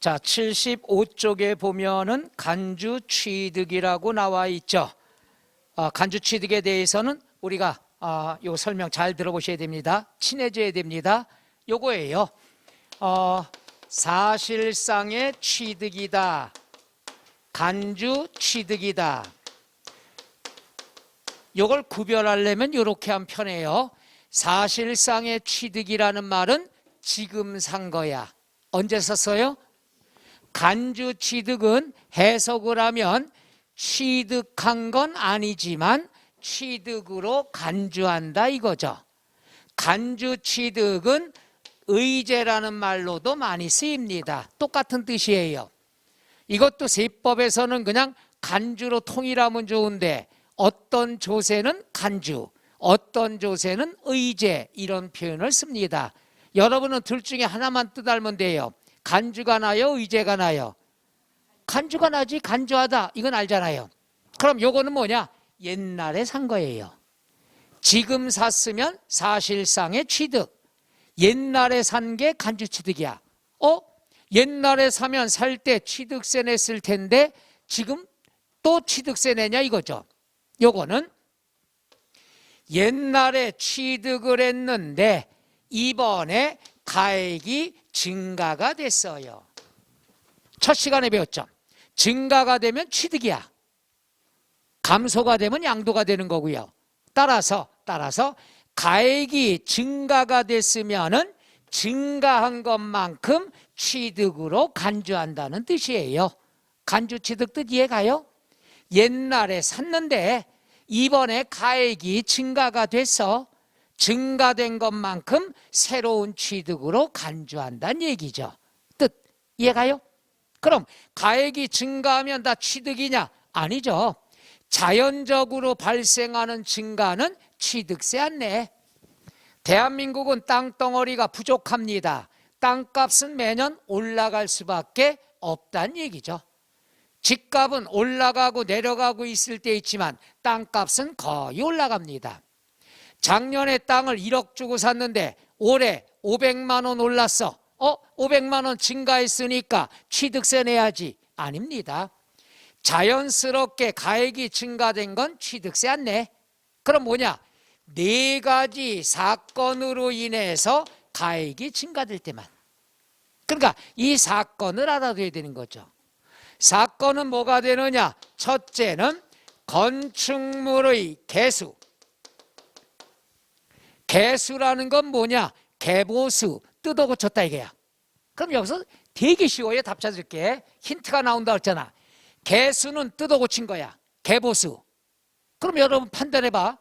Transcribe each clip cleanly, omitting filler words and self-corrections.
자, 75쪽에 보면은 간주 취득이라고 나와 있죠. 간주 취득에 대해서는 우리가 요 설명 잘 들어보셔야 됩니다. 친해져야 됩니다. 요거예요. 사실상의 취득이다. 간주 취득이다. 요걸 구별하려면 이렇게 하면 편해요. 사실상의 취득이라는 말은 지금 산 거야. 언제 썼어요? 간주 취득은 해석을 하면 취득한 건 아니지만 취득으로 간주한다 이거죠. 간주 취득은 의제라는 말로도 많이 쓰입니다. 똑같은 뜻이에요. 이것도 세법에서는 그냥 간주로 통일하면 좋은데 어떤 조세는 간주, 어떤 조세는 의제 이런 표현을 씁니다. 여러분은 둘 중에 하나만 뜻알면 돼요. 간주가 나요? 의제가 나요? 간주가 나지. 간주하다 이건 알잖아요. 그럼 요거는 뭐냐? 옛날에 산 거예요. 지금 샀으면 사실상의 취득. 옛날에 산 게 간주 취득이야. 옛날에 사면 살 때 취득세 냈을 텐데 지금 또 취득세 내냐 이거죠. 요거는 옛날에 취득을 했는데 이번에 가액이 증가가 됐어요. 첫 시간에 배웠죠. 증가가 되면 취득이야. 감소가 되면 양도가 되는 거고요. 따라서 가액이 증가가 됐으면은 증가한 것만큼 취득으로 간주한다는 뜻이에요. 간주 취득 뜻 이해가요? 옛날에 샀는데 이번에 가액이 증가가 돼서 증가된 것만큼 새로운 취득으로 간주한다는 얘기죠. 뜻 이해가요? 그럼 가액이 증가하면 다 취득이냐? 아니죠. 자연적으로 발생하는 증가는 취득세 안 내. 대한민국은 땅덩어리가 부족합니다. 땅값은 매년 올라갈 수밖에 없다는 얘기죠. 집값은 올라가고 내려가고 있을 때 있지만 땅값은 거의 올라갑니다. 작년에 땅을 1억 주고 샀는데 올해 500만 원 올랐어. 500만 원 증가했으니까 취득세 내야지. 아닙니다. 자연스럽게 가액이 증가된 건 취득세 안 내. 그럼 뭐냐? 4가지 사건으로 인해서 가액이 증가될 때만. 그러니까 이 사건을 알아둬야 되는 거죠. 사건은 뭐가 되느냐? 첫째는 건축물의 개수. 개수라는 건 뭐냐? 개보수, 뜯어 고쳤다 이거야. 그럼 여기서 되게 쉬워요. 답 찾을게. 힌트가 나온다 했잖아. 개수는 뜯어 고친 거야. 개보수. 그럼 여러분 판단해봐.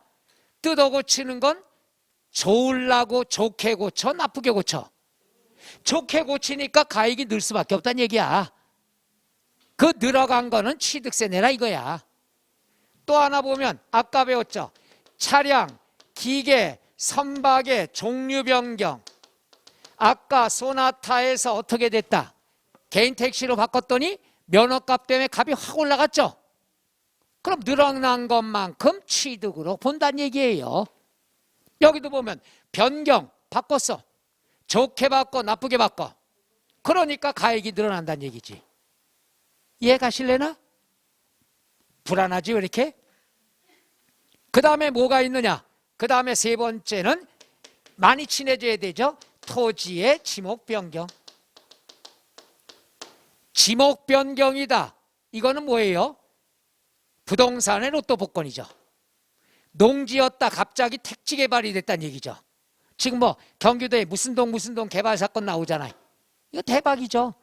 뜯어 고치는 건 좋으려고 좋게 고쳐, 나쁘게 고쳐? 좋게 고치니까 가액이 늘 수밖에 없다는 얘기야. 그 늘어간 거는 취득세 내라 이거야. 또 하나 보면 아까 배웠죠. 차량, 기계, 선박의 종류 변경. 아까 소나타에서 어떻게 됐다? 개인 택시로 바꿨더니 면허값 때문에 값이 확 올라갔죠. 그럼 늘어난 것만큼 취득으로 본다는 얘기예요. 여기도 보면 변경, 바꿨어. 좋게 바꿔, 나쁘게 바꿔. 그러니까 가액이 늘어난다는 얘기지. 이해 가실래나? 불안하지 왜 이렇게? 그 다음에 뭐가 있느냐? 그 다음에 세 번째는 많이 친해져야 되죠. 토지의 지목 변경. 지목 변경이다. 이거는 뭐예요? 부동산의 로또 복권이죠. 농지였다 갑자기 택지 개발이 됐다는 얘기죠. 지금 뭐 경기도에 무슨 동 개발 사건 나오잖아요. 이거 대박이죠.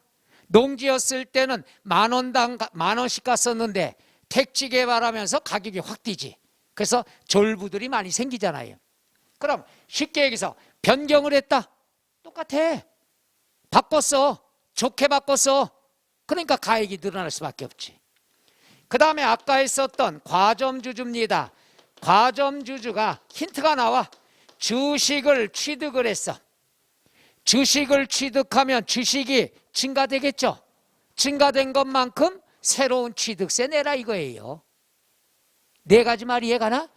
농지였을 때는 10,000원당 10,000원씩 갔었는데 택지 개발하면서 가격이 확 뛰지. 그래서 졸부들이 많이 생기잖아요. 그럼 쉽게 얘기해서 변경을 했다. 똑같아. 바꿨어. 좋게 바꿨어. 그러니까 가액이 늘어날 수밖에 없지. 그 다음에 아까 했었던 과점주주입니다. 과점주주가 힌트가 나와. 주식을 취득을 했어. 주식을 취득하면 주식이 증가되겠죠. 증가된 것만큼 새로운 취득세 내라 이거예요. 4가지 말 이해가나?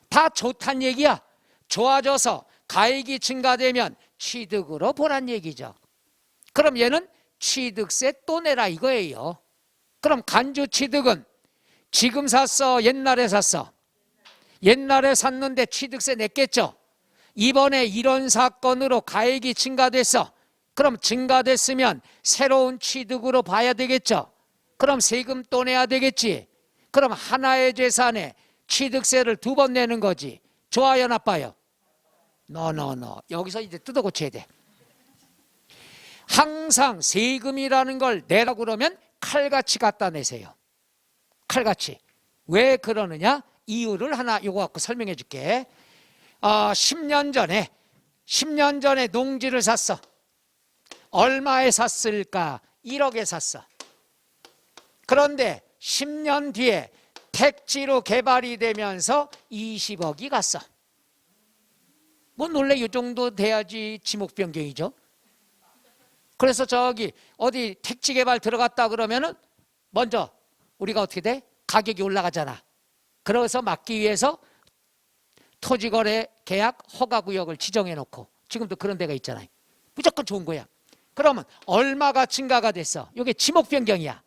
다 좋단 얘기야. 좋아져서 가액이 증가되면 취득으로 보란 얘기죠. 그럼 얘는 취득세 또 내라 이거예요. 그럼 간주취득은 지금 샀어, 옛날에 샀어? 옛날에 샀는데 취득세 냈겠죠. 이번에 이런 사건으로 가액이 증가됐어. 그럼 증가됐으면 새로운 취득으로 봐야 되겠죠. 그럼 세금 또 내야 되겠지. 그럼 하나의 재산에 취득세를 2번 내는 거지. 좋아요, 나빠요? 노. 여기서 이제 뜯어 고쳐야 돼. 항상 세금이라는 걸 내라고 그러면 칼같이 갖다 내세요. 칼같이. 왜 그러느냐? 이유를 하나 요거 갖고 설명해 줄게. 10년 전에 농지를 샀어. 얼마에 샀을까? 1억에 샀어. 그런데 10년 뒤에 택지로 개발이 되면서 20억이 갔어. 뭐 원래 이 정도 돼야지 지목 변경이죠. 그래서 저기 어디 택지 개발 들어갔다 그러면은 먼저 우리가 어떻게 돼? 가격이 올라가잖아. 그래서 막기 위해서 토지거래 계약 허가구역을 지정해 놓고 지금도 그런 데가 있잖아요. 무조건 좋은 거야. 그러면 얼마가 증가가 됐어? 이게 지목 변경이야.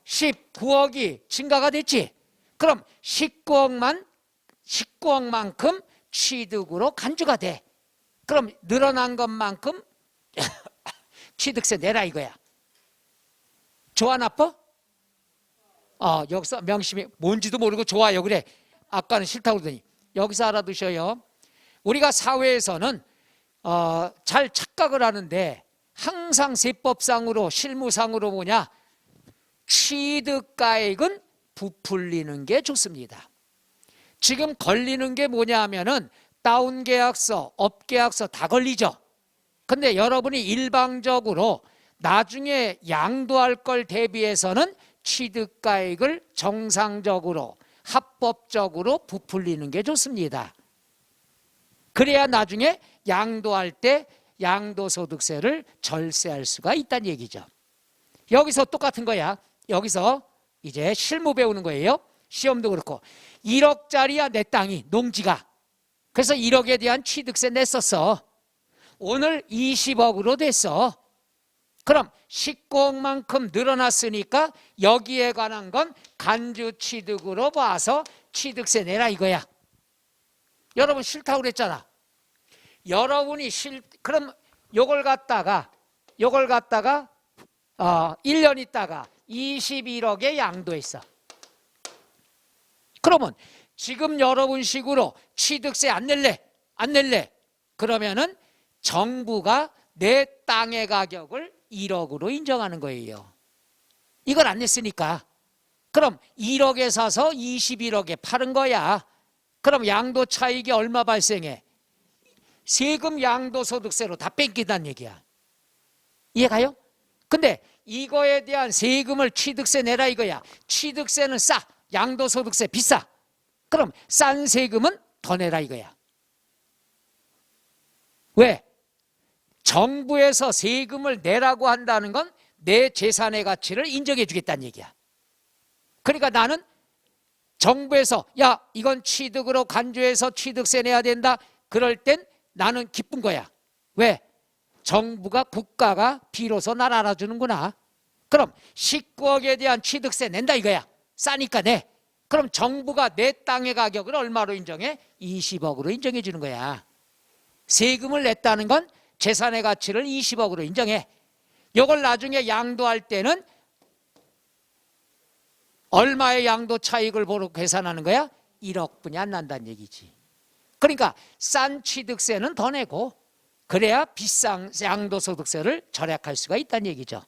19억이 증가가 됐지. 그럼 19억만큼 취득으로 간주가 돼. 그럼 늘어난 것만큼 취득세 내라 이거야. 좋아, 나빠? 여기서 명심이 뭔지도 모르고 좋아요 그래. 아까는 싫다고 그러더니 여기서 알아두셔요. 우리가 사회에서는 잘 착각을 하는데 항상 세법상으로 실무상으로 뭐냐, 취득가액은 부풀리는 게 좋습니다. 지금 걸리는 게 뭐냐 하면은 다운계약서, 업계약서 다 걸리죠. 근데 여러분이 일방적으로 나중에 양도할 걸 대비해서는 취득가액을 정상적으로 합법적으로 부풀리는 게 좋습니다. 그래야 나중에 양도할 때 양도소득세를 절세할 수가 있다는 얘기죠. 여기서 똑같은 거야. 여기서 이제 실무 배우는 거예요. 시험도 그렇고 1억짜리야 내 땅이, 농지가. 그래서 1억에 대한 취득세 냈었어. 오늘 20억으로 됐어. 그럼 19억만큼 늘어났으니까 여기에 관한 건 간주취득으로 봐서 취득세 내라 이거야. 여러분 싫다고 그랬잖아. 여러분이 그럼 요걸 갖다가 1년 있다가 21억에 양도했어. 그러면 지금 여러분 식으로 취득세 안 낼래? 그러면은 정부가 내 땅의 가격을 1억으로 인정하는 거예요. 이걸 안 냈으니까. 그럼 1억에 사서 21억에 파는 거야. 그럼 양도 차익이 얼마 발생해? 세금 양도소득세로 다 뺏긴다는 얘기야. 이해가요? 근데 이거에 대한 세금을 취득세 내라 이거야. 취득세는 싸, 양도소득세 비싸. 그럼 싼 세금은 더 내라 이거야. 왜? 정부에서 세금을 내라고 한다는 건 내 재산의 가치를 인정해 주겠다는 얘기야. 그러니까 나는 정부에서 야 이건 취득으로 간주해서 취득세 내야 된다. 그럴 땐 나는 기쁜 거야. 왜? 정부가, 국가가 비로소 날 알아주는구나. 그럼 19억에 대한 취득세 낸다 이거야. 싸니까 내. 그럼 정부가 내 땅의 가격을 얼마로 인정해? 20억으로 인정해 주는 거야. 세금을 냈다는 건 재산의 가치를 20억으로 인정해. 이걸 나중에 양도할 때는 얼마의 양도 차익을 보러 계산하는 거야? 1억뿐이 안 난다는 얘기지. 그러니까 싼 취득세는 더 내고 그래야 비싼 양도소득세를 절약할 수가 있다는 얘기죠.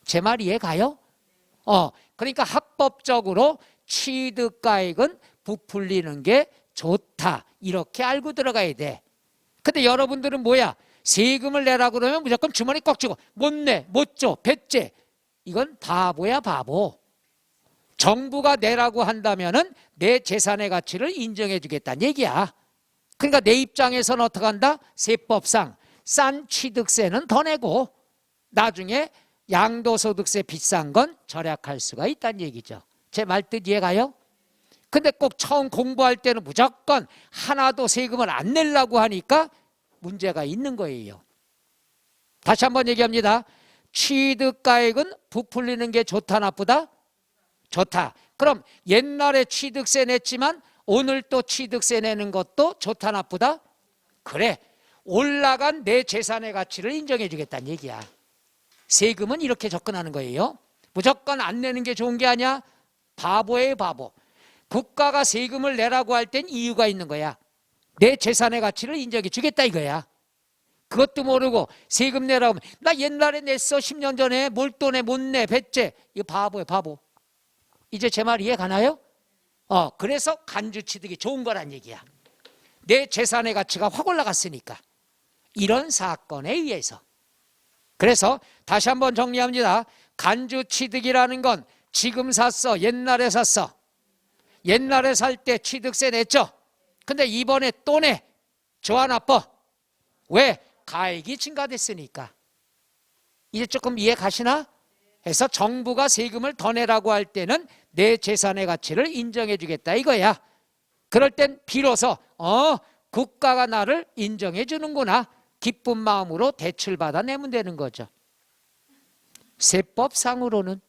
제 말 이해 가요? 그러니까 합법적으로 취득가액은 부풀리는 게 좋다. 이렇게 알고 들어가야 돼. 근데 여러분들은 뭐야? 세금을 내라 그러면 무조건 주머니 꽉 쥐고 못 내, 못 줘, 배째. 이건 바보야 바보. 정부가 내라고 한다면은 내 재산의 가치를 인정해 주겠다는 얘기야. 그러니까 내 입장에서는 어떻게 한다? 세법상 싼 취득세는 더 내고 나중에 양도소득세 비싼 건 절약할 수가 있다는 얘기죠. 제 말뜻 이해가요? 근데 꼭 처음 공부할 때는 무조건 하나도 세금을 안 내려고 하니까 문제가 있는 거예요. 다시 한번 얘기합니다. 취득가액은 부풀리는 게 좋다 나쁘다? 좋다. 그럼 옛날에 취득세 냈지만 오늘 또 취득세 내는 것도 좋다 나쁘다? 그래. 올라간 내 재산의 가치를 인정해 주겠다는 얘기야. 세금은 이렇게 접근하는 거예요. 무조건 안 내는 게 좋은 게 아니야. 바보예요, 바보. 국가가 세금을 내라고 할 땐 이유가 있는 거야. 내 재산의 가치를 인정해 주겠다 이거야. 그것도 모르고 세금 내라고 하면 나 옛날에 냈어. 10년 전에 뭘 또 내, 못 내, 배째. 이거 바보예요, 바보. 이제 제 말 이해 가나요? 그래서 간주취득이 좋은 거란 얘기야. 내 재산의 가치가 확 올라갔으니까. 이런 사건에 의해서. 그래서 다시 한번 정리합니다. 간주취득이라는 건 지금 샀어, 옛날에 샀어. 옛날에 살 때 취득세 냈죠. 근데 이번에 또 내. 좋아 나빠? 왜? 가액이 증가됐으니까. 이제 조금 이해 가시나? 해서 정부가 세금을 더 내라고 할 때는 내 재산의 가치를 인정해 주겠다 이거야. 그럴 땐 비로소 국가가 나를 인정해 주는구나. 기쁜 마음으로 대출받아 내면 되는 거죠. 세법상으로는.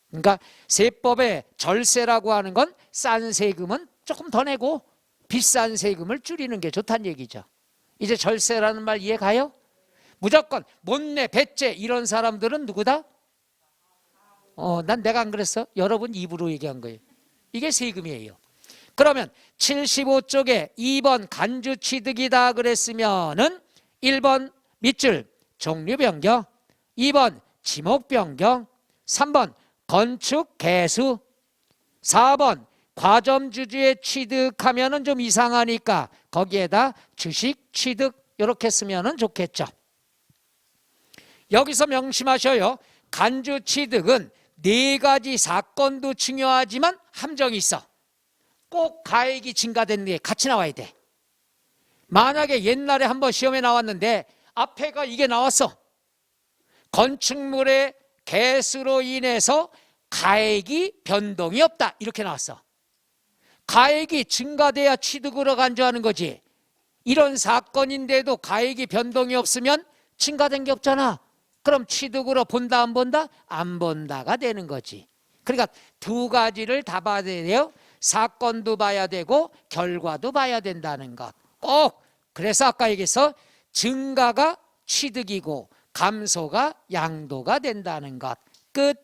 그러니까 세법의 절세라고 하는 건 싼 세금은 조금 더 내고 비싼 세금을 줄이는 게 좋다는 얘기죠. 이제 절세라는 말 이해 가요? 무조건 못 내, 배째 이런 사람들은 누구다? 난 내가 안 그랬어. 여러분 입으로 얘기한 거예요. 이게 세금이에요. 그러면 75쪽에 2번 간주취득이다 그랬으면은 1번 밑줄 종류변경, 2번 지목변경, 3번 건축개수, 4번 과점주주에 취득하면은 좀 이상하니까 거기에다 주식 취득 이렇게 쓰면은 좋겠죠. 여기서 명심하셔요. 간주취득은 4가지 사건도 중요하지만 함정이 있어. 꼭 가액이 증가된 게 같이 나와야 돼. 만약에 옛날에 한번 시험에 나왔는데 앞에가 이게 나왔어. 건축물의 개수로 인해서 가액이 변동이 없다 이렇게 나왔어. 가액이 증가돼야 취득으로 간주하는 거지. 이런 사건인데도 가액이 변동이 없으면 증가된 게 없잖아. 그럼 취득으로 본다 안 본다? 안 본다가 되는 거지. 그러니까 2가지를 다 봐야 돼요. 사건도 봐야 되고 결과도 봐야 된다는 것. 꼭 그래서 아까 얘기해서 증가가 취득이고 감소가 양도가 된다는 것. 끝.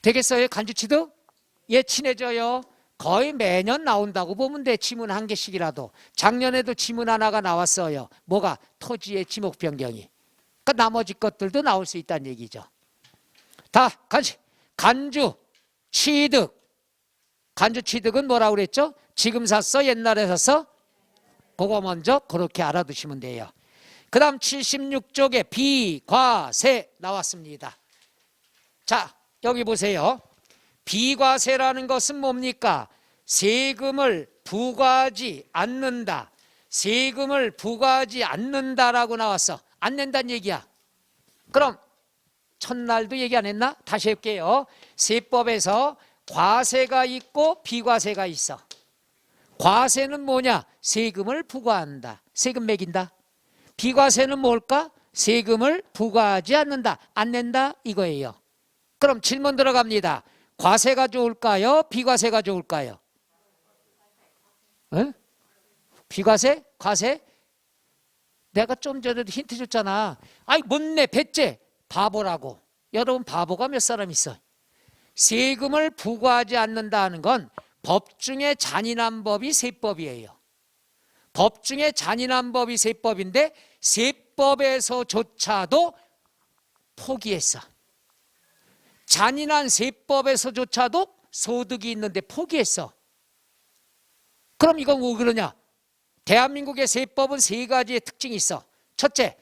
되겠어요? 간주취득? 예, 친해져요. 거의 매년 나온다고 보면 돼. 지문 1개씩이라도. 작년에도 지문 하나가 나왔어요. 뭐가? 토지의 지목 변경이. 그러니까 나머지 것들도 나올 수 있다는 얘기죠. 다 간주 취득. 간주 취득은 뭐라고 그랬죠? 지금 샀어? 옛날에 샀어? 그거 먼저 그렇게 알아두시면 돼요. 그 다음 76쪽에 비과세 나왔습니다. 자, 여기 보세요. 비과세라는 것은 뭡니까? 세금을 부과하지 않는다. 세금을 부과하지 않는다라고 나왔어. 안 낸다는 얘기야. 그럼 첫날도 얘기 안 했나? 다시 해볼게요. 세법에서 과세가 있고 비과세가 있어. 과세는 뭐냐? 세금을 부과한다. 세금 매긴다. 비과세는 뭘까? 세금을 부과하지 않는다. 안 낸다 이거예요. 그럼 질문 들어갑니다. 과세가 좋을까요? 비과세가 좋을까요? 에? 비과세? 과세? 내가 좀 전에도 힌트 줬잖아. 아이 못 내, 배째. 바보라고. 여러분 바보가 몇 사람 있어? 세금을 부과하지 않는다 하는 건 법 중에 잔인한 법이 세법이에요. 법 중에 잔인한 법이 세법인데 세법에서조차도 포기했어. 잔인한 세법에서조차도 소득이 있는데 포기했어. 그럼 이건 왜 그러냐? 대한민국의 세법은 3가지의 특징이 있어. 첫째,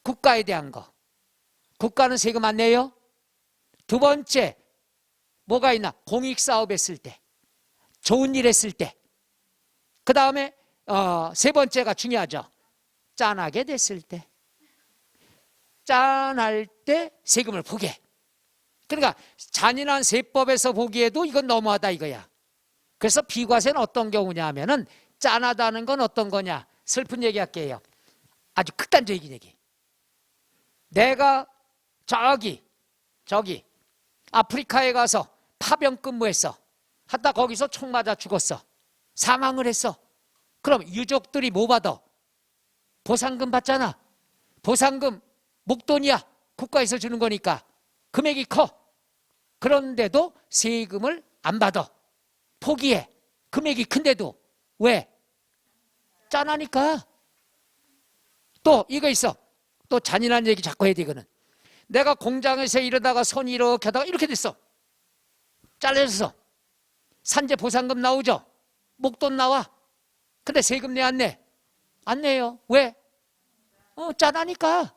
국가에 대한 거. 국가는 세금 안 내요. 2번째, 뭐가 있나? 공익사업 했을 때, 좋은 일 했을 때. 그 다음에 3번째가 중요하죠. 짠하게 됐을 때. 짠할 때 세금을 포기해. 그러니까 잔인한 세법에서 보기에도 이건 너무하다 이거야. 그래서 비과세는 어떤 경우냐 하면은 짠하다는 건 어떤 거냐? 슬픈 얘기 할게요. 아주 극단적인 얘기. 내가 저기 아프리카에 가서 파병 근무했어. 하다 거기서 총 맞아 죽었어. 사망을 했어. 그럼 유족들이 뭐 받아? 보상금 받잖아. 보상금 목돈이야. 국가에서 주는 거니까 금액이 커. 그런데도 세금을 안 받아. 포기해. 금액이 큰데도. 왜? 짠하니까. 또 이거 있어. 또 잔인한 얘기 자꾸 해야 돼. 이거는 내가 공장에서 이러다가 손이 이렇게 하다가 이렇게 됐어. 잘려졌어. 산재 보상금 나오죠. 목돈 나와. 근데 세금 내 안 내? 안 내요. 왜? 짠하니까.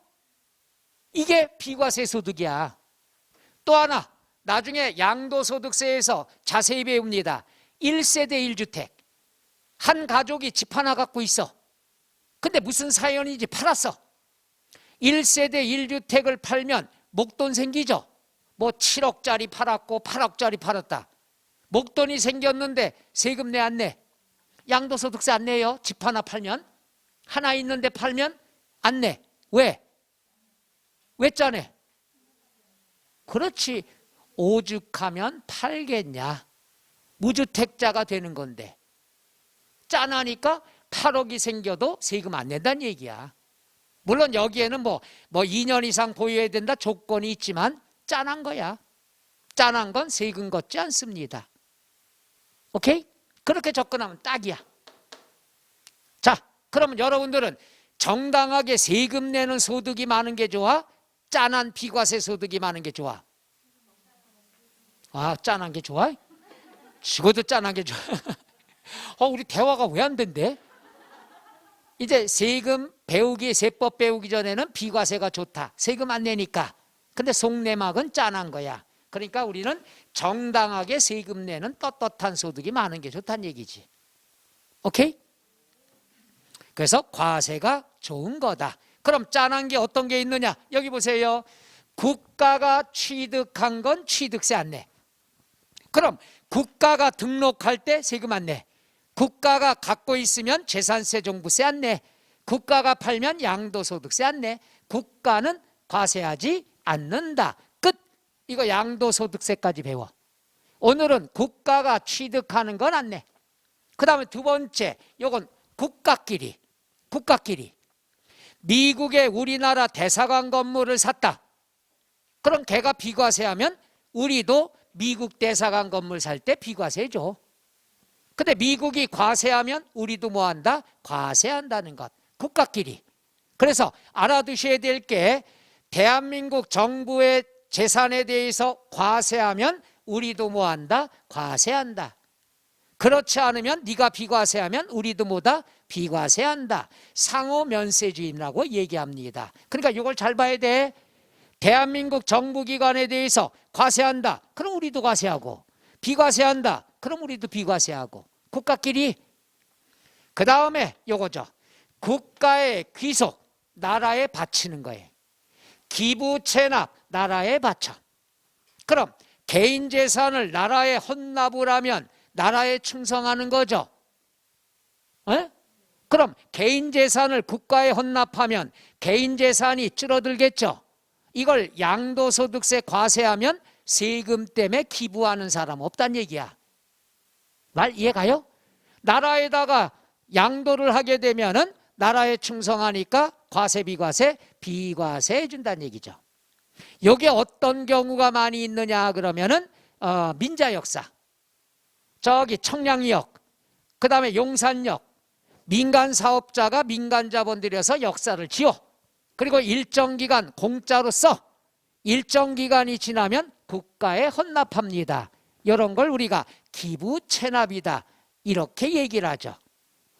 이게 비과세 소득이야. 또 하나, 나중에 양도소득세에서 자세히 배웁니다. 1세대 1주택. 한 가족이 집 하나 갖고 있어. 근데 무슨 사연인지 팔았어. 1세대 1주택을 팔면 목돈 생기죠. 뭐 7억짜리 팔았고 8억짜리 팔았다. 목돈이 생겼는데 세금 내 안 내? 양도소득세 안 내요. 집 하나 팔면. 하나 있는데 팔면 안 내. 왜? 왜 짜네? 그렇지. 오죽하면 팔겠냐. 무주택자가 되는 건데. 짠하니까 8억이 생겨도 세금 안 낸다는 얘기야. 물론 여기에는 뭐 2년 이상 보유해야 된다 조건이 있지만 짠한 거야. 짠한 건 세금 걷지 않습니다. 오케이? 그렇게 접근하면 딱이야. 자, 그러면 여러분들은 정당하게 세금 내는 소득이 많은 게 좋아? 짠한 비과세 소득이 많은 게 좋아? 아, 짠한 게 좋아? 죽어도 짠한 게 좋아. 우리 대화가 왜 안 된대? 이제 세금 배우기, 세법 배우기 전에는 비과세가 좋다. 세금 안 내니까. 근데 속내막은 짠한 거야. 그러니까 우리는 정당하게 세금 내는 떳떳한 소득이 많은 게 좋다는 얘기지. 오케이? 그래서 과세가 좋은 거다. 그럼 짠한 게 어떤 게 있느냐? 여기 보세요. 국가가 취득한 건 취득세 안 내. 그럼 국가가 등록할 때 세금 안 내. 국가가 갖고 있으면 재산세 종부세 안 내. 국가가 팔면 양도소득세 안 내. 국가는 과세하지 않는다. 끝. 이거 양도소득세까지 배워. 오늘은 국가가 취득하는 건 안 내. 그 다음에 두 번째, 이건 국가끼리. 미국에 우리나라 대사관 건물을 샀다. 그럼 걔가 비과세하면 우리도 미국 대사관 건물 살 때 비과세죠. 근데 미국이 과세하면 우리도 뭐 한다? 과세한다는 것. 국가끼리. 그래서 알아두셔야 될 게 대한민국 정부의 재산에 대해서 과세하면 우리도 뭐 한다? 과세한다. 그렇지 않으면 네가 비과세하면 우리도 뭐다? 비과세한다. 상호 면세주의라고 얘기합니다. 그러니까 이걸 잘 봐야 돼. 대한민국 정부기관에 대해서 과세한다. 그럼 우리도 과세하고. 비과세한다. 그럼 우리도 비과세하고. 국가끼리. 그 다음에 요거죠. 국가의 귀속, 나라에 바치는 거예요. 기부 체납, 나라에 바쳐. 그럼 개인 재산을 나라에 헌납을 하면 나라에 충성하는 거죠. 에? 그럼 개인 재산을 국가에 헌납하면 개인 재산이 줄어들겠죠. 이걸 양도소득세 과세하면 세금 때문에 기부하는 사람 없다는 얘기야. 말 이해가요? 나라에다가 양도를 하게 되면은 나라에 충성하니까 과세 비과세 비과세 해준다는 얘기죠. 이게 어떤 경우가 많이 있느냐 그러면은 민자 역사, 저기 청량리역, 그 다음에 용산역, 민간 사업자가 민간 자본 들여서 역사를 지어. 그리고 일정 기간 공짜로 써. 일정 기간이 지나면 국가에 헌납합니다. 이런 걸 우리가 기부 체납이다. 이렇게 얘기를 하죠.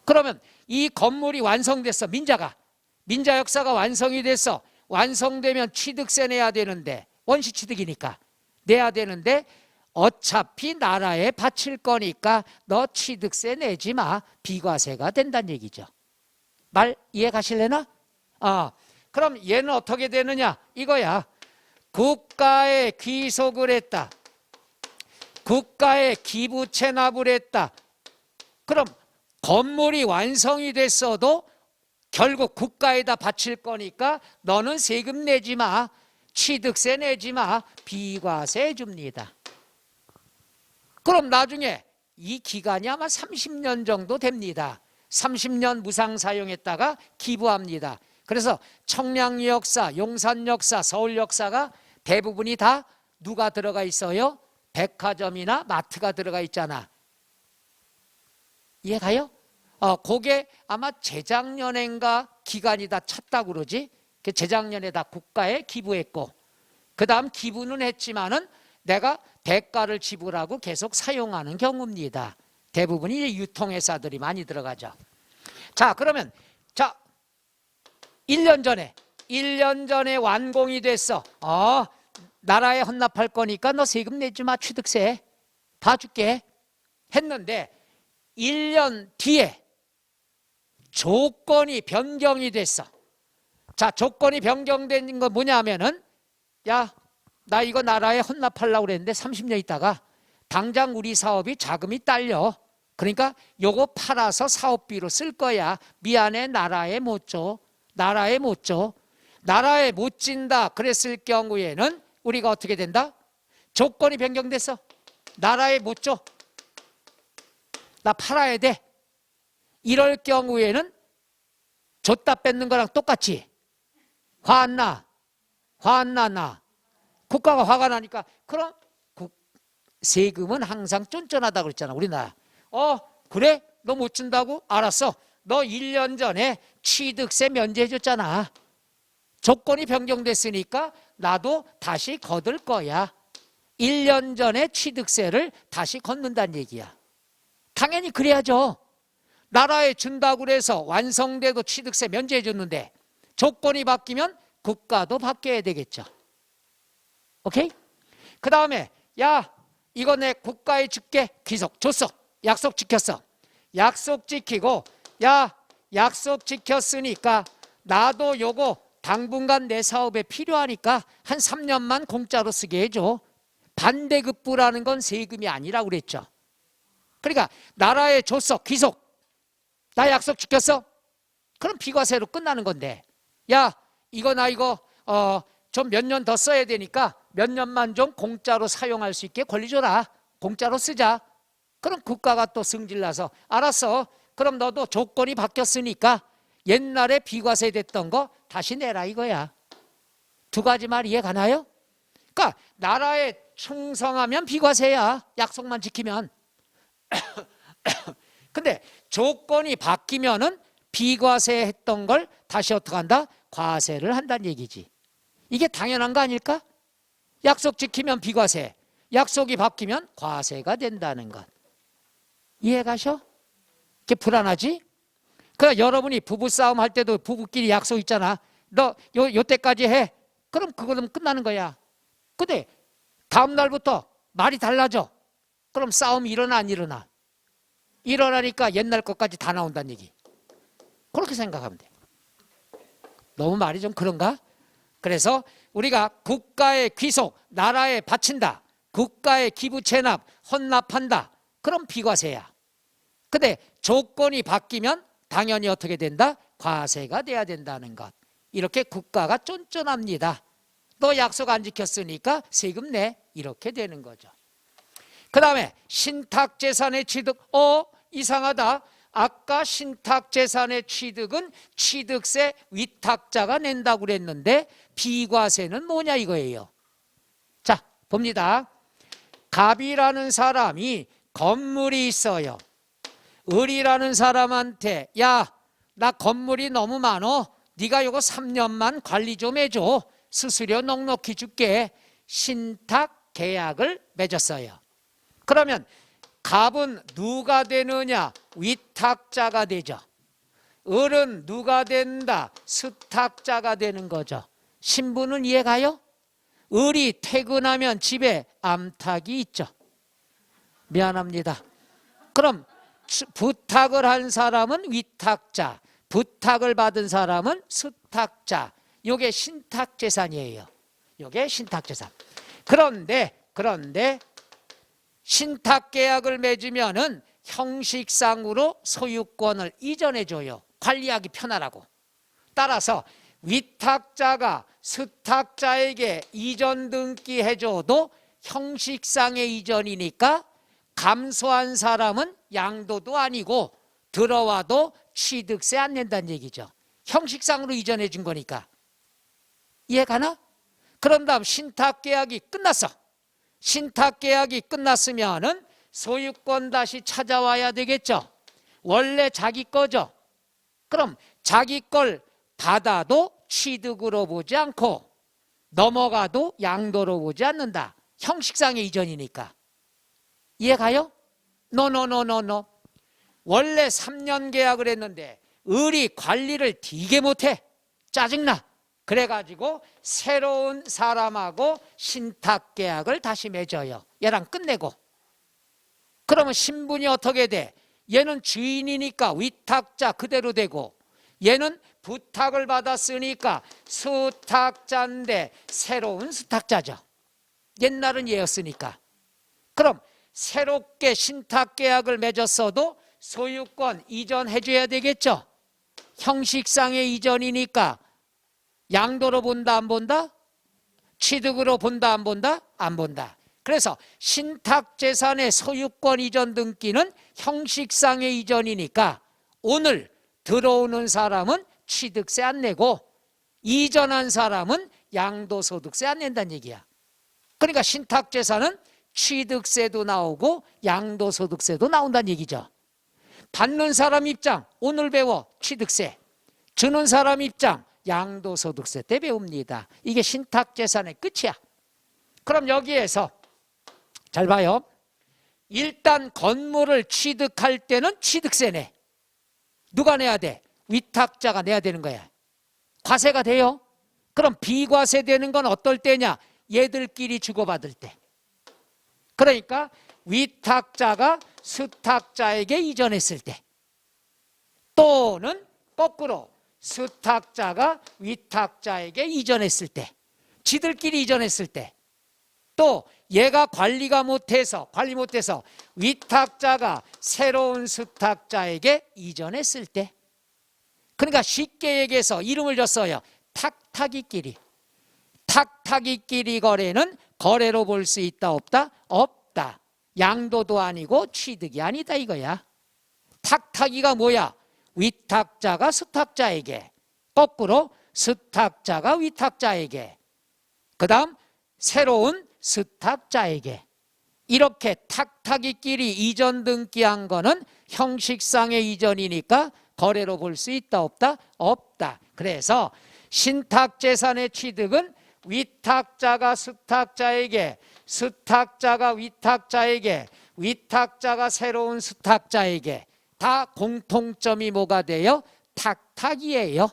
그러면 이 건물이 완성됐어. 민자 역사가 완성이 됐어. 완성되면 취득세 내야 되는데, 원시 취득이니까 내야 되는데 어차피 나라에 바칠 거니까 너 취득세 내지 마. 비과세가 된다는 얘기죠. 말 이해 가실래나? 그럼 얘는 어떻게 되느냐? 이거야. 국가에 귀속을 했다. 국가에 기부 체납을 했다. 그럼 건물이 완성이 됐어도 결국 국가에다 바칠 거니까 너는 세금 내지 마, 취득세 내지 마, 비과세 줍니다. 그럼 나중에 이 기간이 아마 30년 정도 됩니다. 30년 무상 사용했다가 기부합니다. 그래서 청량 역사, 용산 역사, 서울 역사가 대부분이 다 누가 들어가 있어요? 백화점이나 마트가 들어가 있잖아. 이해가요? 그게 아마 재작년인가 기간이 다 찼다고 그러지. 재작년에 다 국가에 기부했고, 그 다음 기부는 했지만은 내가 대가를 지불하고 계속 사용하는 경우입니다. 대부분이 유통회사들이 많이 들어가죠. 자, 그러면 자 1년 전에 완공이 됐어. 나라에 헌납할 거니까 너 세금 내지 마, 취득세 봐줄게 했는데 1년 뒤에 조건이 변경이 됐어. 자, 조건이 변경된 건 뭐냐면은, 야, 나 이거 나라에 헌납하려고 그랬는데 30년 있다가 당장 우리 사업이 자금이 딸려. 그러니까 요거 팔아서 사업비로 쓸 거야. 미안해, 나라에 못 줘. 나라에 못 줘. 나라에 못 진다 그랬을 경우에는 우리가 어떻게 된다? 조건이 변경됐어. 나라에 못 줘. 나 팔아야 돼. 이럴 경우에는 줬다 뺏는 거랑 똑같이 화 안 나? 화 안 나? 국가가 화가 나니까 그럼 세금은 항상 쫀쫀하다고 그랬잖아, 우리나라. 그래? 너 못 준다고? 알았어. 너 1년 전에 취득세 면제해 줬잖아. 조건이 변경됐으니까 나도 다시 거둘 거야. 1년 전에 취득세를 다시 걷는다는 얘기야. 당연히 그래야죠. 나라에 준다고 그래서 완성돼도 취득세 면제해 줬는데 조건이 바뀌면 국가도 바뀌어야 되겠죠. 오케이? 그 다음에 야, 이거 내 국가에 줄게. 귀속 줬어. 약속 지켰어. 약속 지키고, 야, 약속 지켰으니까 나도 요거 당분간 내 사업에 필요하니까 한 3년만 공짜로 쓰게 해줘. 반대급부라는 건 세금이 아니라고 그랬죠. 그러니까 나라에 줬어. 귀속. 나 약속 지켰어. 그럼 비과세로 끝나는 건데, 야, 나 이거 좀 몇 년 더 써야 되니까 몇 년만 좀 공짜로 사용할 수 있게 권리 줘라. 공짜로 쓰자. 그럼 국가가 또 승질나서 알았어. 그럼 너도 조건이 바뀌었으니까 옛날에 비과세 됐던 거 다시 내라 이거야. 두 가지 말 이해 가나요? 그러니까 나라에 충성하면 비과세야. 약속만 지키면. 근데 조건이 바뀌면은 비과세 했던 걸 다시 어떻게 한다? 과세를 한다는 얘기지. 이게 당연한 거 아닐까? 약속 지키면 비과세, 약속이 바뀌면 과세가 된다는 것. 이해가셔? 이게 불안하지? 그러니까 여러분이 부부싸움 할 때도 부부끼리 약속 있잖아. 너 요때까지 해. 그럼 그거는 끝나는 거야. 근데 다음 날부터 말이 달라져. 그럼 싸움이 일어나 안 일어나? 일어나니까 옛날 것까지 다 나온다는 얘기. 그렇게 생각하면 돼. 너무 말이 좀 그런가? 그래서 우리가 국가의 귀속, 나라에 바친다. 국가의 기부 체납, 헌납한다. 그럼 비과세야. 근데 조건이 바뀌면 당연히 어떻게 된다? 과세가 돼야 된다는 것. 이렇게 국가가 쫀쫀합니다. 너 약속 안 지켰으니까 세금 내. 이렇게 되는 거죠. 그 다음에 신탁재산의 취득. 이상하다. 아까 신탁재산의 취득은 취득세 위탁자가 낸다고 그랬는데 비과세는 뭐냐 이거예요. 자, 봅니다. 갑이라는 사람이 건물이 있어요. 을이라는 사람한테 야, 나 건물이 너무 많어. 네가 요거 3년만 관리 좀 해줘. 수수료 넉넉히 줄게. 신탁 계약을 맺었어요. 그러면 갑은 누가 되느냐? 위탁자가 되죠. 을은 누가 된다? 수탁자가 되는 거죠. 신부는 이해가요? 을이 퇴근하면 집에 암탉이 있죠. 미안합니다. 그럼 부탁을 한 사람은 위탁자, 부탁을 받은 사람은 수탁자. 이게 신탁재산이에요. 이게 신탁재산. 그런데 신탁계약을 맺으면은 형식상으로 소유권을 이전해줘요. 관리하기 편하라고. 따라서 위탁자가 수탁자에게 이전 등기해줘도 형식상의 이전이니까 감소한 사람은 양도도 아니고 들어와도 취득세 안 낸다는 얘기죠. 형식상으로 이전해 준 거니까. 이해가나? 그런 다음 신탁계약이 끝났어. 신탁계약이 끝났으면은 소유권 다시 찾아와야 되겠죠. 원래 자기 거죠. 그럼 자기 걸 받아도 취득으로 보지 않고 넘어가도 양도로 보지 않는다. 형식상의 이전이니까. 이해가요? 노노노노노. 원래 3년 계약을 했는데 을이 관리를 되게 못해. 짜증나. 그래가지고 새로운 사람하고 신탁계약을 다시 맺어요. 얘랑 끝내고. 그러면 신분이 어떻게 돼? 얘는 주인이니까 위탁자 그대로 되고, 얘는 부탁을 받았으니까 수탁자인데 새로운 수탁자죠. 옛날은 얘였으니까. 그럼 새롭게 신탁계약을 맺었어도 소유권 이전해줘야 되겠죠. 형식상의 이전이니까 양도로 본다 안 본다? 취득으로 본다 안 본다? 안 본다. 그래서 신탁재산의 소유권 이전 등기는 형식상의 이전이니까 오늘 들어오는 사람은 취득세 안 내고 이전한 사람은 양도소득세 안 낸다는 얘기야. 그러니까 신탁재산은 취득세도 나오고 양도소득세도 나온다는 얘기죠. 받는 사람 입장 오늘 배워 취득세, 주는 사람 입장 양도소득세 때 배웁니다. 이게 신탁재산의 끝이야. 그럼 여기에서 잘 봐요. 일단 건물을 취득할 때는 취득세 내. 누가 내야 돼? 위탁자가 내야 되는 거야. 과세가 돼요. 그럼 비과세 되는 건 어떨 때냐? 얘들끼리 주고받을 때. 그러니까 위탁자가 수탁자에게 이전했을 때, 또는 거꾸로 수탁자가 위탁자에게 이전했을 때, 지들끼리 이전했을 때, 또 얘가 관리 못해서 위탁자가 새로운 수탁자에게 이전했을 때. 그러니까 쉽게 얘기해서 이름을 줬어요. 탁탁이끼리. 탁탁이끼리 거래는 거래로 볼 수 있다 없다? 없다. 양도도 아니고 취득이 아니다 이거야. 탁탁이가 뭐야? 위탁자가 수탁자에게, 거꾸로 수탁자가 위탁자에게, 그 다음 새로운 수탁자에게. 이렇게 탁탁이끼리 이전 등기한 거는 형식상의 이전이니까 거래로 볼 수 있다 없다? 없다. 그래서 신탁재산의 취득은 위탁자가 수탁자에게, 수탁자가 위탁자에게, 위탁자가 새로운 수탁자에게 다 공통점이 뭐가 돼요? 탁탁이에요.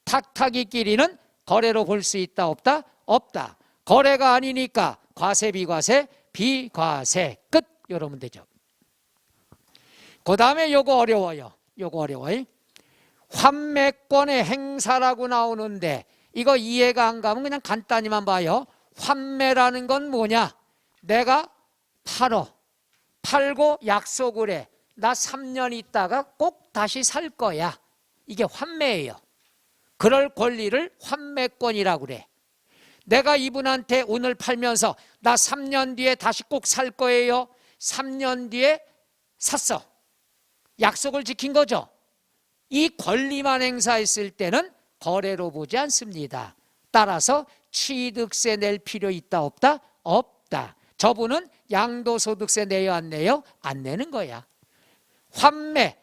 탁탁이끼리는 거래로 볼 수 있다 없다? 없다. 거래가 아니니까 과세 비과세 비과세 끝. 이러면 되죠. 그 다음에 요거 어려워요. 요거 어려워요. 환매권의 행사라고 나오는데 이거 이해가 안 가면 그냥 간단히만 봐요. 환매라는 건 뭐냐? 내가 팔고 약속을 해. 나 3년 있다가 꼭 다시 살 거야. 이게 환매예요. 그럴 권리를 환매권이라고 그래. 내가 이분한테 오늘 팔면서 나 3년 뒤에 다시 꼭 살 거예요. 3년 뒤에 샀어. 약속을 지킨 거죠. 이 권리만 행사했을 때는 거래로 보지 않습니다. 따라서 취득세 낼 필요 있다 없다? 없다. 저분은 양도소득세 내요 안 내요? 안 내는 거야. 환매,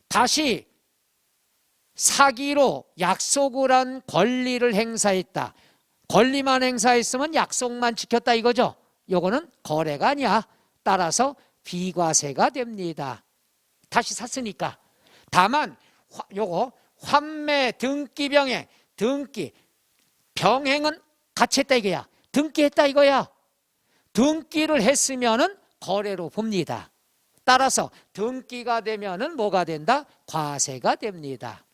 다시 사기로 약속을 한 권리를 행사했다. 권리만 행사했으면 약속만 지켰다 이거죠. 요거는 거래가 아니야. 따라서 비과세가 됩니다. 다시 샀으니까. 다만 요거 환매 등기 병행, 등기 병행은 같이 했다 이거야. 등기했다 이거야. 등기를 했으면은 거래로 봅니다. 따라서 등기가 되면은 뭐가 된다? 과세가 됩니다.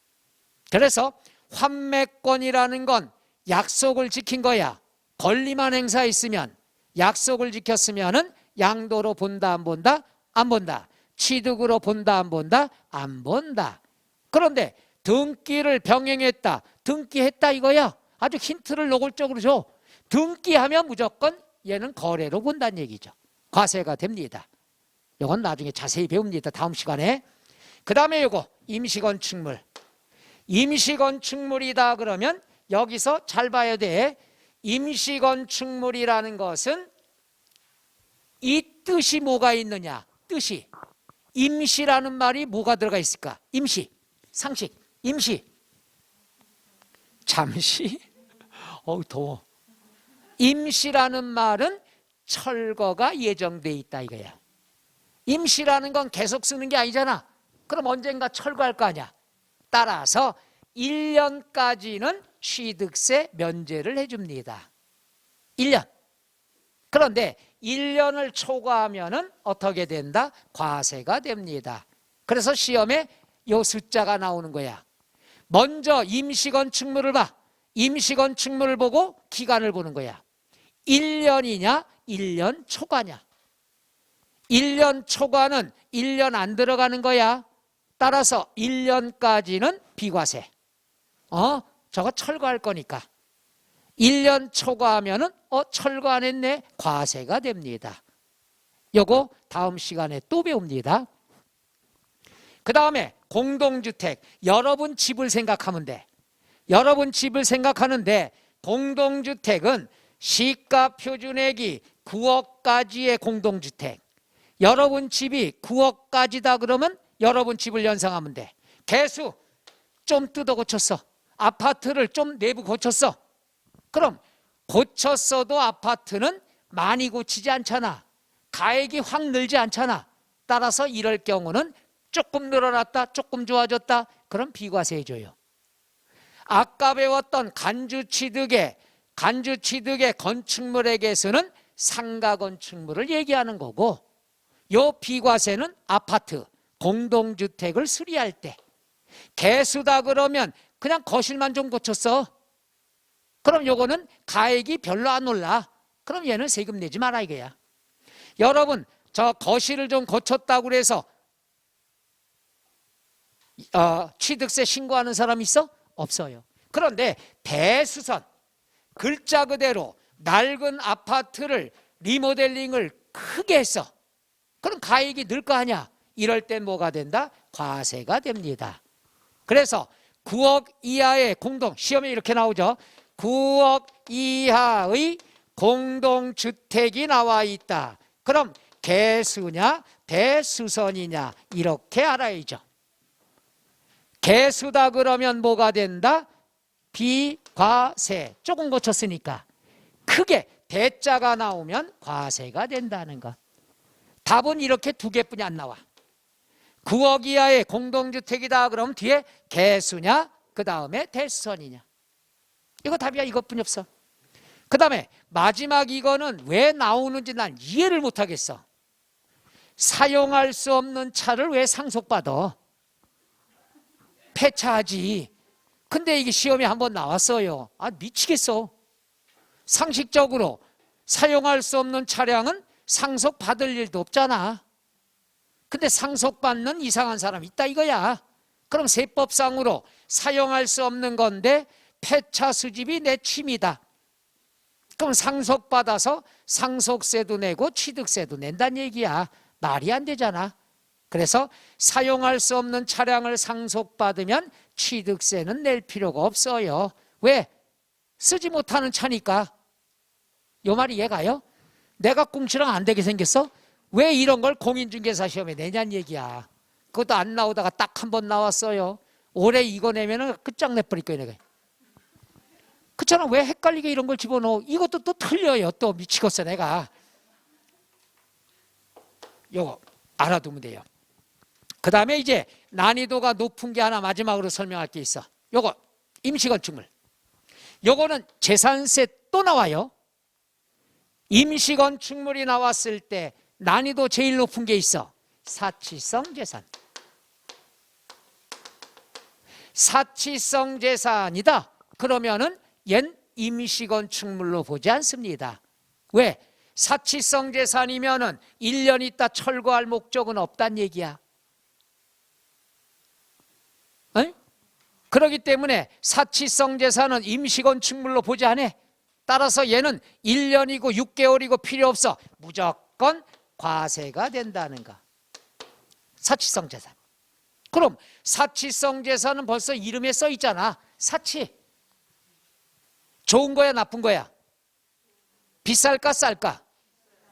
그래서 환매권이라는 건 약속을 지킨 거야. 권리만 행사했으면, 약속을 지켰으면은 양도로 본다 안 본다? 안 본다. 취득으로 본다 안 본다? 안 본다. 그런데 등기를 병행했다. 등기했다 이거야. 아주 힌트를 노골적으로 줘. 등기하면 무조건 얘는 거래로 본다는 얘기죠. 과세가 됩니다. 이건 나중에 자세히 배웁니다. 다음 시간에. 그 다음에 이거 임시건축물. 임시건축물이다 그러면 여기서 잘 봐야 돼. 임시건축물이라는 것은 이 뜻이 뭐가 있느냐. 뜻이. 임시라는 말이 뭐가 들어가 있을까? 임시, 상식, 임시. 잠시? 어우 더워. 임시라는 말은 철거가 예정돼 있다 이거야. 임시라는 건 계속 쓰는 게 아니잖아. 그럼 언젠가 철거할 거 아니야. 따라서 1년까지는 취득세 면제를 해줍니다. 1년. 그런데 1년을 초과하면은 어떻게 된다? 과세가 됩니다. 그래서 시험에 요 숫자가 나오는 거야. 먼저 임시건축물을 봐. 임시건축물을 보고 기간을 보는 거야. 1년이냐 1년 초과냐. 1년 초과는 1년 안 들어가는 거야. 따라서 1년까지는 비과세. 저거 철거할 거니까. 1년 초과하면은 철거 안 했네. 과세가 됩니다. 요거 다음 시간에 또 배웁니다. 그 다음에 공동주택. 여러분 집을 생각하면 돼. 여러분 집을 생각하는데 공동주택은 시가 표준액이 9억까지의 공동주택. 여러분 집이 9억까지다 그러면 여러분 집을 연상하면 돼. 개수 좀 뜯어 고쳤어. 아파트를 좀 내부 고쳤어. 그럼 고쳤어도 아파트는 많이 고치지 않잖아. 가액이 확 늘지 않잖아. 따라서 이럴 경우는 조금 늘어났다, 조금 좋아졌다. 그럼 비과세 해줘요. 아까 배웠던 간주취득의 건축물의 개수는 상가건축물을 얘기하는 거고, 요 비과세는 아파트, 공동주택을 수리할 때. 개수다 그러면 그냥 거실만 좀 고쳤어. 그럼 요거는 가액이 별로 안 올라. 그럼 얘는 세금 내지 마라 이거야. 여러분 저 거실을 좀 고쳤다고 그래서 취득세 신고하는 사람 있어? 없어요. 그런데 대수선, 글자 그대로 낡은 아파트를 리모델링을 크게 했어. 그럼 가액이 늘 거 아니야. 이럴 땐 뭐가 된다? 과세가 됩니다. 그래서 9억 이하의 시험에 이렇게 나오죠. 9억 이하의 공동주택이 나와 있다. 그럼 개수냐 대수선이냐 이렇게 알아야죠. 개수다 그러면 뭐가 된다? 비과세. 조금 고쳤으니까. 크게 대자가 나오면 과세가 된다는 것. 답은 이렇게 두 개뿐이 안 나와. 9억 이하의 공동주택이다 그러면 뒤에 개수냐 그 다음에 대수선이냐. 이거 답이야. 이것뿐이 없어. 그 다음에 마지막 이거는 왜 나오는지 난 이해를 못하겠어. 사용할 수 없는 차를 왜 상속받아? 폐차하지. 근데 이게 시험에 한번 나왔어요. 미치겠어. 상식적으로 사용할 수 없는 차량은 상속받을 일도 없잖아. 근데 상속받는 이상한 사람이 있다 이거야. 그럼 세법상으로 사용할 수 없는 건데 폐차 수집이 내 취미다. 그럼 상속받아서 상속세도 내고 취득세도 낸다는 얘기야. 말이 안 되잖아. 그래서 사용할 수 없는 차량을 상속받으면 취득세는 낼 필요가 없어요. 왜? 쓰지 못하는 차니까. 요 말이 이해가요? 내가 꽁치랑 안 되게 생겼어? 왜 이런 걸 공인중개사 시험에 내냐는 얘기야. 그것도 안 나오다가 딱 한 번 나왔어요. 올해 이거 내면은 끝장내버릴 거야 내가. 그렇잖아. 왜 헷갈리게 이런 걸 집어넣어? 이것도 또 틀려요. 또 미치겠어 내가. 요거 알아두면 돼요. 그 다음에 이제 난이도가 높은 게 하나 마지막으로 설명할 게 있어. 요거 임시건축물. 요거는 재산세 또 나와요. 임시건축물이 나왔을 때 난이도 제일 높은 게 있어. 사치성 재산. 사치성 재산이다. 그러면은 얜 임시건축물로 보지 않습니다. 왜? 사치성 재산이면은 1년 있다 철거할 목적은 없단 얘기야. 그렇기 때문에 사치성 재산은 임시건축물로 보지 않아. 따라서 얘는 1년이고 6개월이고 필요 없어. 무조건 과세가 된다는 거. 사치성 재산. 그럼 사치성 재산은 벌써 이름에 써 있잖아. 사치. 좋은 거야 나쁜 거야? 비쌀까 쌀까?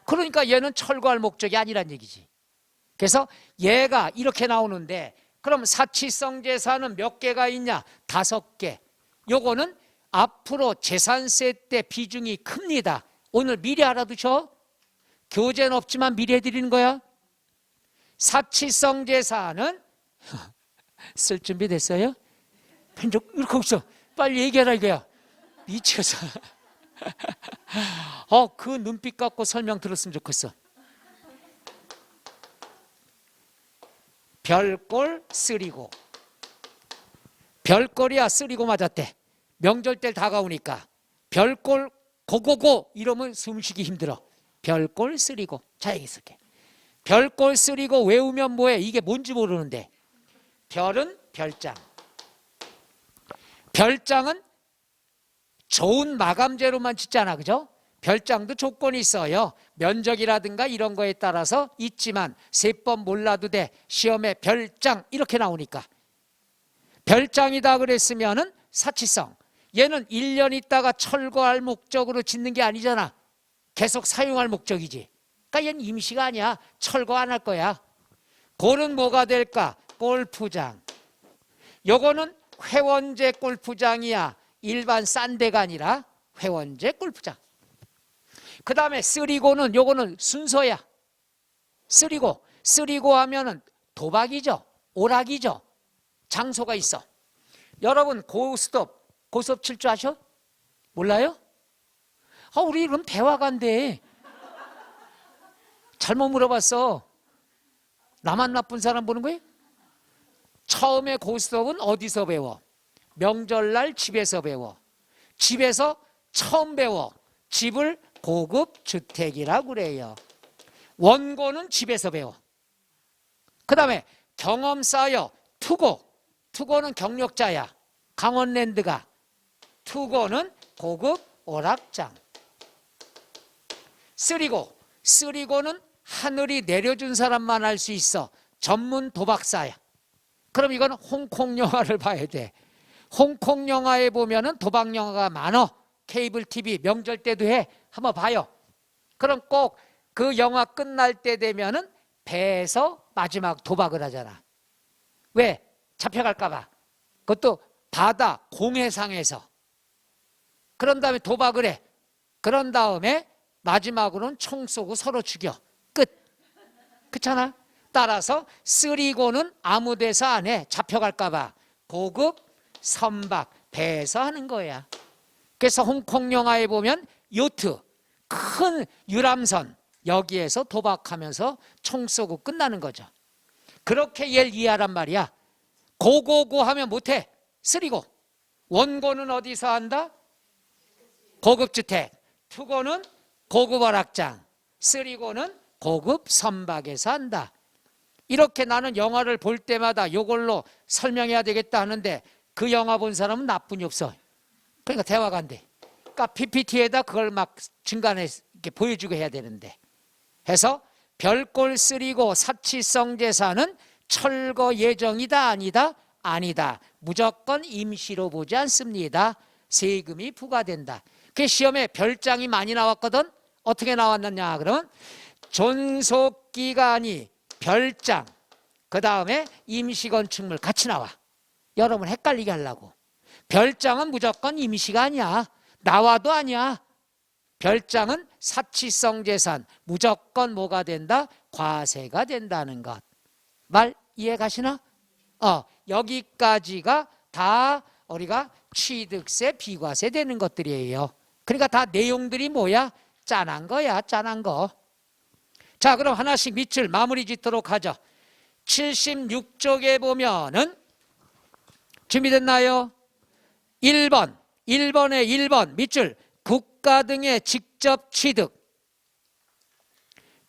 그러니까 얘는 철거할 목적이 아니란 얘기지. 그래서 얘가 이렇게 나오는데 그럼 사치성 재산은 몇 개가 있냐? 5개. 요거는 앞으로 재산세 때 비중이 큽니다. 오늘 미리 알아두셔. 교재는 없지만 미리 해드리는 거야. 사치성 재산은 쓸 준비 됐어요? 편적 이렇게 없어. 빨리 얘기하라 이거야. 미치겠어. 그 눈빛 갖고 설명 들었으면 좋겠어. 별꼴 쓰리고. 별꼴이야 쓰리고 맞았대. 명절 때 다가오니까 별꼴 고고고 이러면 숨쉬기 힘들어. 별꼴 쓰리고. 자 여기 있을게. 별꼴 쓰리고 외우면 뭐해? 이게 뭔지 모르는데. 별은 별장. 별장은 좋은 마감재로만 짓잖아, 그죠? 별장도 조건이 있어요. 면적이라든가 이런 거에 따라서 있지만 3번 몰라도 돼. 시험에 별장 이렇게 나오니까. 별장이다 그랬으면은 사치성. 얘는 1년 있다가 철거할 목적으로 짓는 게 아니잖아. 계속 사용할 목적이지. 그러니까 얘는 임시가 아니야. 철거 안 할 거야. 골은 뭐가 될까? 골프장. 요거는 회원제 골프장이야. 일반 싼 데가 아니라 회원제 골프장. 그 다음에 쓰리고는 요거는 순서야. 쓰리고 하면은 도박이죠. 오락이죠. 장소가 있어. 여러분 고스톱 칠 줄 아셔? 몰라요? 우리 그럼 대화관대. 잘못 물어봤어. 나만 나쁜 사람 보는 거예요? 처음에 고스톱은 어디서 배워? 명절날 집에서 배워. 집에서 처음 배워. 집을 고급 주택이라고 그래요. 원고는 집에서 배워. 그 다음에 경험 쌓여. 투고는 경력자야. 강원랜드가. 투고는 고급 오락장. 쓰리고는 하늘이 내려준 사람만 알 수 있어. 전문 도박사야. 그럼 이건 홍콩 영화를 봐야 돼. 홍콩 영화에 보면은 도박 영화가 많어. 케이블 TV 명절 때도 해. 한번 봐요. 그럼 꼭 그 영화 끝날 때 되면은 배에서 마지막 도박을 하잖아. 왜? 잡혀갈까 봐. 그것도 바다 공해상에서. 그런 다음에 도박을 해. 그런 다음에 마지막으로는 총 쏘고 서로 죽여. 끝. 그렇잖아. 따라서 쓰리고는 아무 데서 안 해. 잡혀갈까 봐. 고급 선박 배에서 하는 거야. 그래서 홍콩 영화에 보면 요트 큰 유람선 여기에서 도박하면서 총 쏘고 끝나는 거죠. 그렇게 얘를 이해하란 말이야. 고고고 하면 못해. 쓰리고. 원고는 어디서 한다? 고급주택. 투고는 고급 오락장. 쓰리고는 고급 선박에서 한다. 이렇게 나는 영화를 볼 때마다 이걸로 설명해야 되겠다 하는데 그 영화 본 사람은 나뿐이 없어. 그러니까 대화가 안 돼. 그러니까 PPT에다 그걸 막 중간에 이렇게 보여주고 해야 되는데. 해서 별꼴 쓰리고 사치성 재산은 철거 예정이다 아니다? 아니다. 무조건 임시로 보지 않습니다. 세금이 부과된다. 그 시험에 별장이 많이 나왔거든. 어떻게 나왔느냐 그러면 존속기간이 별장 그 다음에 임시건축물 같이 나와. 여러분 헷갈리게 하려고. 별장은 무조건 임시가 아니야. 나와도 아니야. 별장은 사치성 재산 무조건 뭐가 된다? 과세가 된다는 것. 말 이해 가시나? 여기까지가 다 우리가 취득세 비과세 되는 것들이에요. 그러니까 다 내용들이 뭐야? 짠한 거야. 짠한 거. 자 그럼 하나씩 밑줄 마무리 짓도록 하죠. 76쪽에 보면은 준비됐나요? 1번에 1번 밑줄 국가 등의 직접 취득.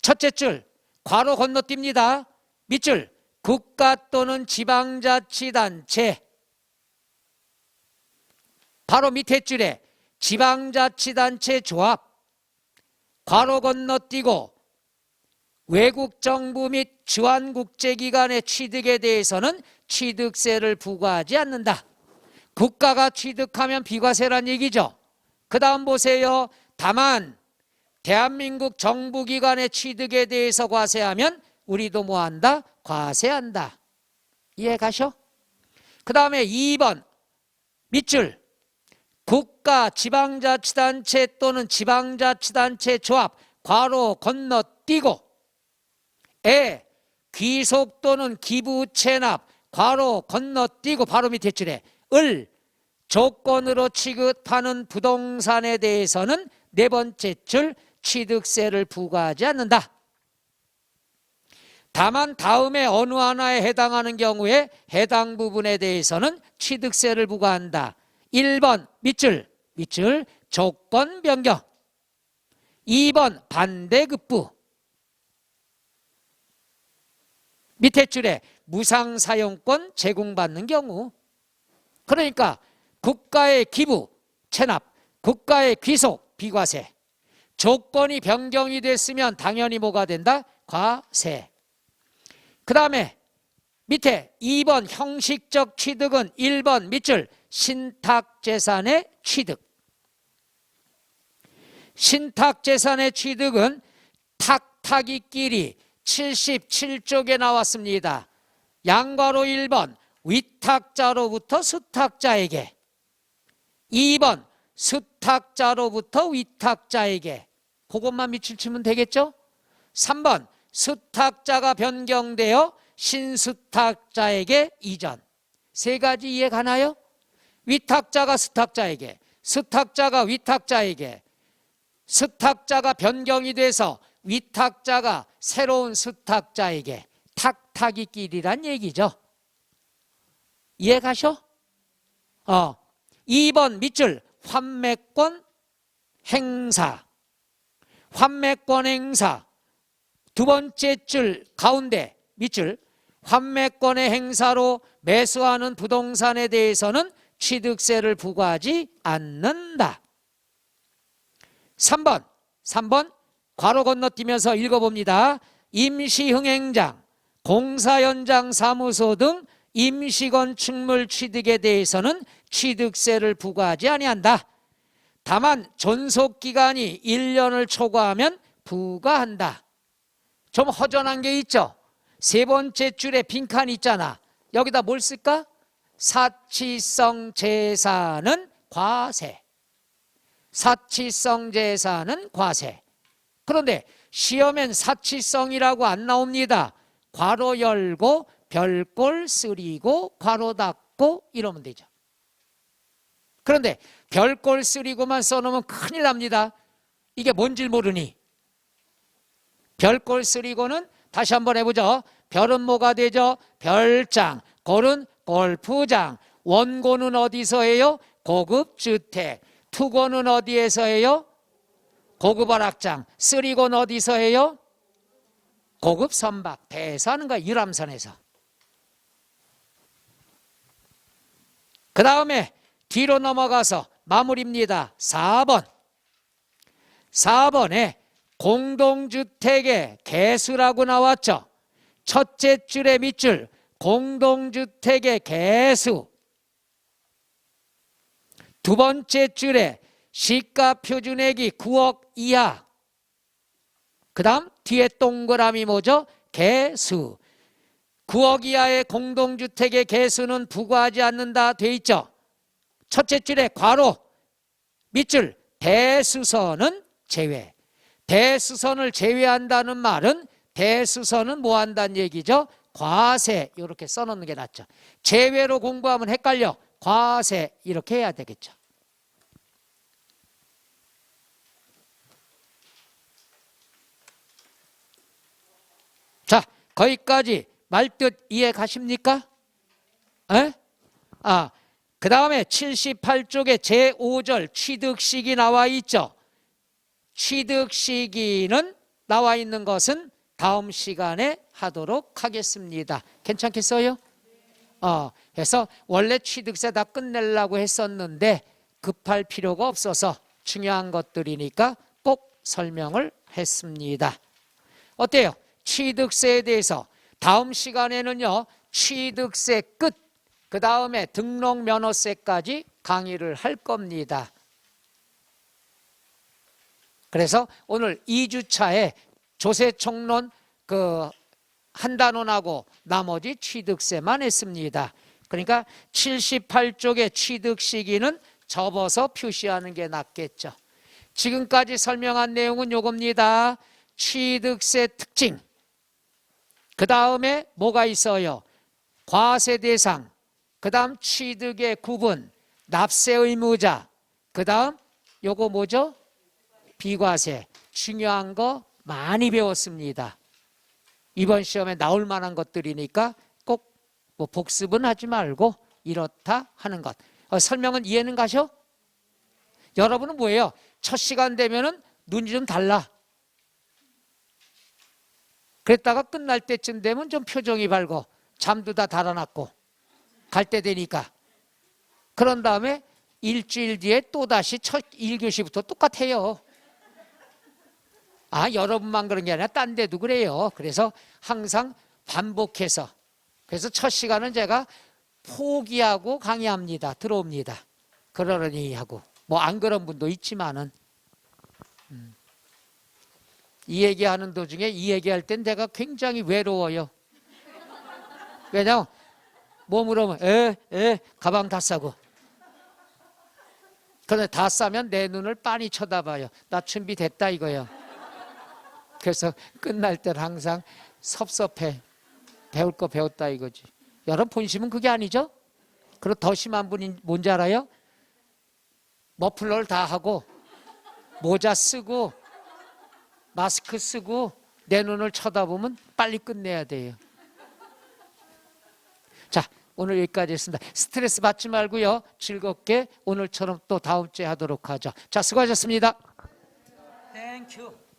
첫째 줄 괄호 건너뜁니다. 밑줄 국가 또는 지방자치단체. 바로 밑에 줄에 지방자치단체 조합 괄호 건너뛰고 외국 정부 및 주한국제기관의 취득에 대해서는 취득세를 부과하지 않는다. 국가가 취득하면 비과세란 얘기죠. 그 다음 보세요. 다만 대한민국 정부기관의 취득에 대해서 과세하면 우리도 뭐한다? 과세한다. 이해 가셔? 그 다음에 2번 밑줄 국가 지방자치단체 또는 지방자치단체 조합 괄호 건너뛰고 귀속 또는 기부 체납 괄호 건너뛰고 바로 밑에 줄에 을 조건으로 취급하는 부동산에 대해서는 네 번째 줄 취득세를 부과하지 않는다. 다만 다음에 어느 하나에 해당하는 경우에 해당 부분에 대해서는 취득세를 부과한다. 1번 밑줄 조건 변경, 2번 반대급부, 밑에 줄에 무상사용권 제공받는 경우. 그러니까 국가의 기부, 체납, 국가의 귀속, 비과세. 조건이 변경이 됐으면 당연히 뭐가 된다? 과세. 그 다음에 밑에 2번 형식적 취득은 1번 밑줄 신탁재산의 취득. 신탁재산의 취득은 탁탁이끼리 77쪽에 나왔습니다. 양괄호 1번 위탁자로부터 수탁자에게, 2번 수탁자로부터 위탁자에게, 그것만 밑줄 치면 되겠죠? 3번 수탁자가 변경되어 신수탁자에게 이전. 세 가지 이해 가나요? 위탁자가 수탁자에게, 수탁자가 위탁자에게, 수탁자가 변경이 돼서 위탁자가 새로운 수탁자에게, 탁탁이끼리란 얘기죠. 이해 가셔? 2번 밑줄 환매권 행사. 환매권 행사. 두 번째 줄 가운데 밑줄 환매권의 행사로 매수하는 부동산에 대해서는 취득세를 부과하지 않는다. 3번 괄호 건너뛰면서 읽어봅니다. 임시흥행장, 공사현장 사무소 등 임시건축물 취득에 대해서는 취득세를 부과하지 아니한다. 다만 존속기간이 1년을 초과하면 부과한다. 좀 허전한 게 있죠? 세 번째 줄에 빈칸 있잖아. 여기다 뭘 쓸까? 사치성 재산은 과세. 사치성 재산은 과세. 그런데 시험엔 사치성이라고 안 나옵니다. 괄호 열고 별골 쓰리고 괄호 닫고 이러면 되죠. 그런데 별골 쓰리고만 써놓으면 큰일 납니다. 이게 뭔지 모르니. 별골 쓰리고는 다시 한번 해보죠. 별은 뭐가 되죠? 별장, 골은 골프장, 원고는 어디서 해요? 고급주택, 투고는 어디에서 해요? 고급어락장, 쓰리고는 어디서 해요? 고급선박, 배에서 하는 거야. 유람선에서. 그 다음에 뒤로 넘어가서 마무리입니다. 4번에 공동주택의 개수라고 나왔죠. 첫째 줄의 밑줄 공동주택의 개수, 두 번째 줄에 시가표준액이 9억 이하, 그 다음 뒤에 동그라미 뭐죠? 개수. 9억 이하의 공동주택의 개수는 부과하지 않는다 돼 있죠. 첫째 줄에 괄호 밑줄 대수선은 제외. 대수선을 제외한다는 말은 대수선은 뭐 한다는 얘기죠? 과세. 이렇게 써놓는 게 낫죠. 제외로 공부하면 헷갈려. 과세 이렇게 해야 되겠죠. 자, 거기까지 말뜻 이해 가십니까? 그 다음에 78쪽에 제5절 취득시기 나와 있죠. 취득시기는 나와 있는 것은 다음 시간에 하도록 하겠습니다. 괜찮겠어요? 그래서 원래 취득세 다 끝내려고 했었는데 급할 필요가 없어서 중요한 것들이니까 꼭 설명을 했습니다. 어때요? 취득세에 대해서 다음 시간에는요, 취득세 끝, 그 다음에 등록면허세까지 강의를 할 겁니다. 그래서 오늘 2주차에 조세총론 한 단원하고 나머지 취득세만 했습니다. 그러니까 78쪽의 취득 시기는 접어서 표시하는 게 낫겠죠. 지금까지 설명한 내용은 요겁니다. 취득세 특징, 그 다음에 뭐가 있어요? 과세 대상, 그 다음 취득의 구분, 납세 의무자, 그 다음 요거 뭐죠? 비과세. 중요한 거 많이 배웠습니다. 이번 시험에 나올 만한 것들이니까 꼭 뭐 복습은 하지 말고 이렇다 하는 것. 설명은 이해는 가셔? 여러분은 뭐예요? 첫 시간 되면은 눈이 좀 달라. 그랬다가 끝날 때쯤 되면 좀 표정이 밝고 잠도 다 달아났고 갈 때 되니까. 그런 다음에 일주일 뒤에 또다시 첫 1교시부터 똑같아요. 여러분만 그런 게 아니라 딴 데도 그래요. 그래서 항상 반복해서. 그래서 첫 시간은 제가 포기하고 강의합니다. 들어옵니다. 그러려니 하고. 뭐 안 그런 분도 있지만은. 이 얘기하는 도중에 이 얘기할 땐 내가 굉장히 외로워요. 왜냐면 몸으로 가방 다 싸고. 그런데 다 싸면 내 눈을 빤히 쳐다봐요. 나 준비됐다 이거예요. 그래서 끝날 때는 항상 섭섭해. 배울 거 배웠다 이거지. 여러분 본심은 그게 아니죠? 그리고 더 심한 분이 뭔지 알아요? 머플러를 다 하고 모자 쓰고 마스크 쓰고 내 눈을 쳐다보면 빨리 끝내야 돼요. 자, 오늘 여기까지 했습니다. 스트레스 받지 말고요. 즐겁게 오늘처럼 또 다음 주에 하도록 하죠. 자, 수고하셨습니다. 땡큐.